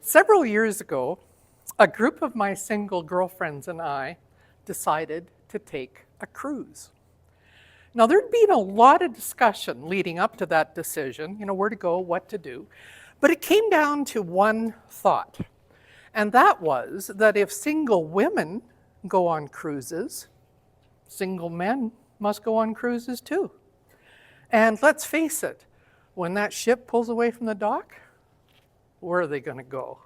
Several years ago, a group of my single girlfriends and I decided to take a cruise. Now, there'd been a lot of discussion leading up to that decision, where to go, what to do, but it came down to one thought, and that was that if single women go on cruises, single men must go on cruises too. And let's face it, when that ship pulls away from the dock, where are they going to go?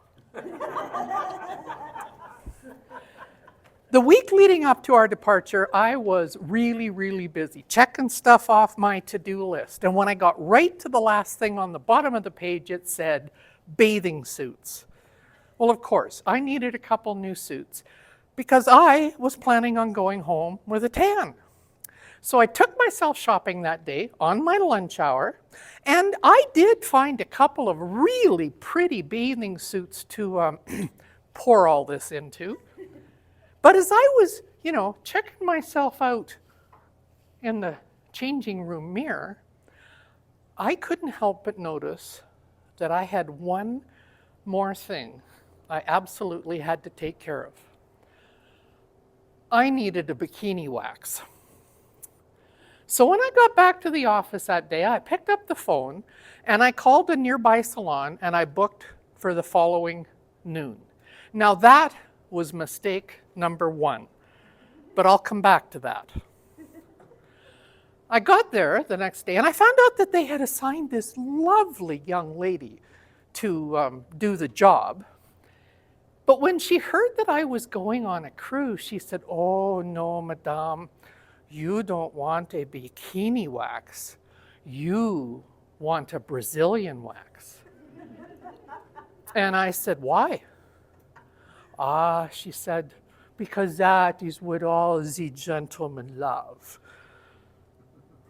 The week leading up to our departure, I was really busy, checking stuff off my to-do list. And when I got right to the last thing on the bottom of the page, it said, bathing suits. Well, of course, I needed a couple new suits because I was planning on going home with a tan. So I took myself shopping that day on my lunch hour, and I did find a couple of really pretty bathing suits to pour all this into. But as I was, checking myself out in the changing room mirror, I couldn't help but notice that I had one more thing I absolutely had to take care of. I needed a bikini wax. So when I got back to the office that day, I picked up the phone and I called a nearby salon and I booked for the following noon. Now that was mistake number one, but I'll come back to that. I got there the next day and I found out that they had assigned this lovely young lady to do the job. But when she heard that I was going on a cruise, she said, "Oh no, madame, you don't want a bikini wax. You want a Brazilian wax." And I said, "Why?" She said, "because that is what all the gentlemen love."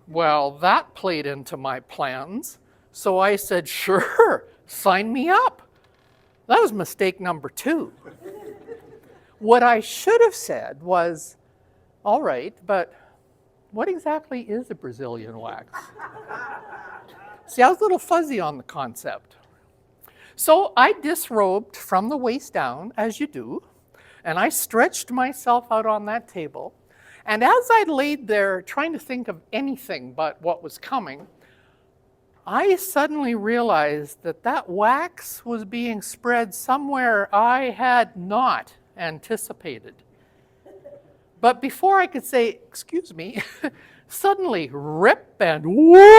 Well, that played into my plans. So I said, "Sure, sign me up." That was mistake number two. What I should have said was, "All right, but what exactly is a Brazilian wax?" See, I was a little fuzzy on the concept. So I disrobed from the waist down, as you do, and I stretched myself out on that table. And as I laid there trying to think of anything but what was coming, I suddenly realized that that wax was being spread somewhere I had not anticipated. But before I could say, "Excuse me," suddenly rip and whoa!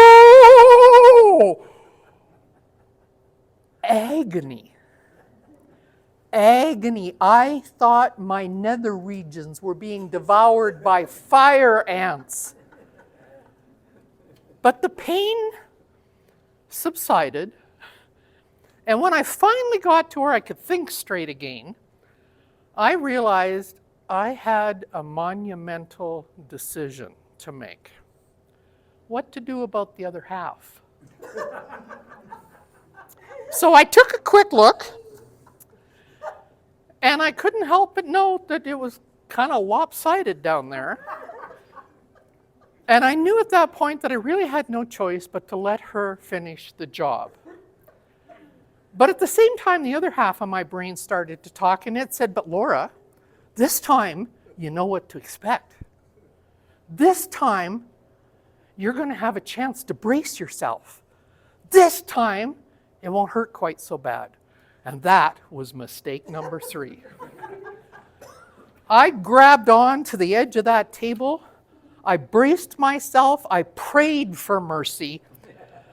Agony. Agony. I thought my nether regions were being devoured by fire ants. But the pain subsided, and when I finally got to where I could think straight again, I realized I had a monumental decision to make. What to do about the other half? So I took a quick look, and I couldn't help but note that it was kind of lopsided down there. And I knew at that point that I really had no choice but to let her finish the job. But at the same time, the other half of my brain started to talk, and it said, "But Laura, this time you know what to expect. This time you're going to have a chance to brace yourself. This time it won't hurt quite so bad." And that was mistake number three. I grabbed on to the edge of that table. I braced myself. I prayed for mercy.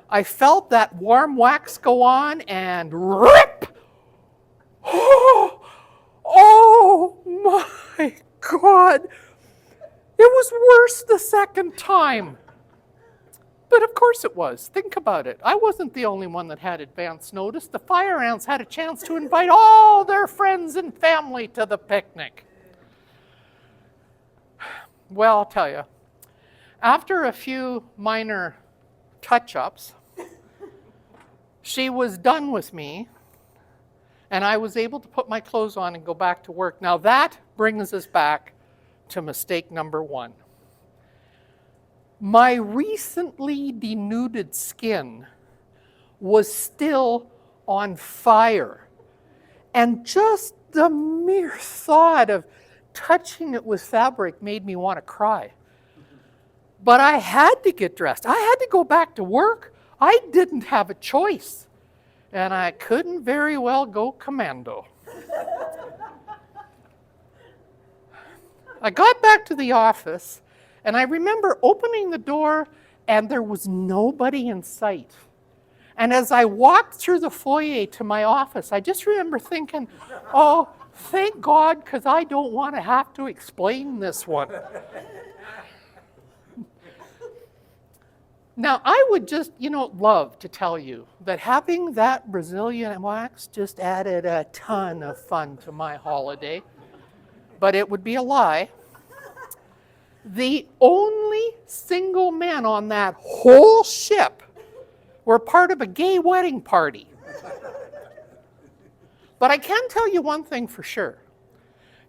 I felt that warm wax go on and rip! Oh my God! It was worse the second time. But of course it was. Think about it. I wasn't the only one that had advance notice. The fire ants had a chance to invite all their friends and family to the picnic. Well, I'll tell you, after a few minor touch-ups, she was done with me, and I was able to put my clothes on and go back to work. Now that brings us back to mistake number one. My recently denuded skin was still on fire. And just the mere thought of touching it with fabric made me want to cry. But I had to get dressed. I had to go back to work. I didn't have a choice. And I couldn't very well go commando. I got back to the office, and I remember opening the door, and there was nobody in sight. And as I walked through the foyer to my office, I just remember thinking, oh, thank God, because I don't want to have to explain this one. Now, I would just, love to tell you that having that Brazilian wax just added a ton of fun to my holiday, but it would be a lie. The only single men on that whole ship were part of a gay wedding party. But I can tell you one thing for sure.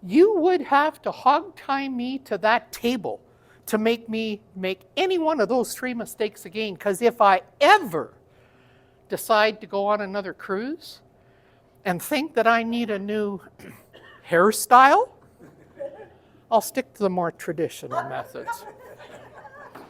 You would have to hog-tie me to that table to make me make any one of those 3 mistakes again, because if I ever decide to go on another cruise and think that I need a new hairstyle, I'll stick to the more traditional methods.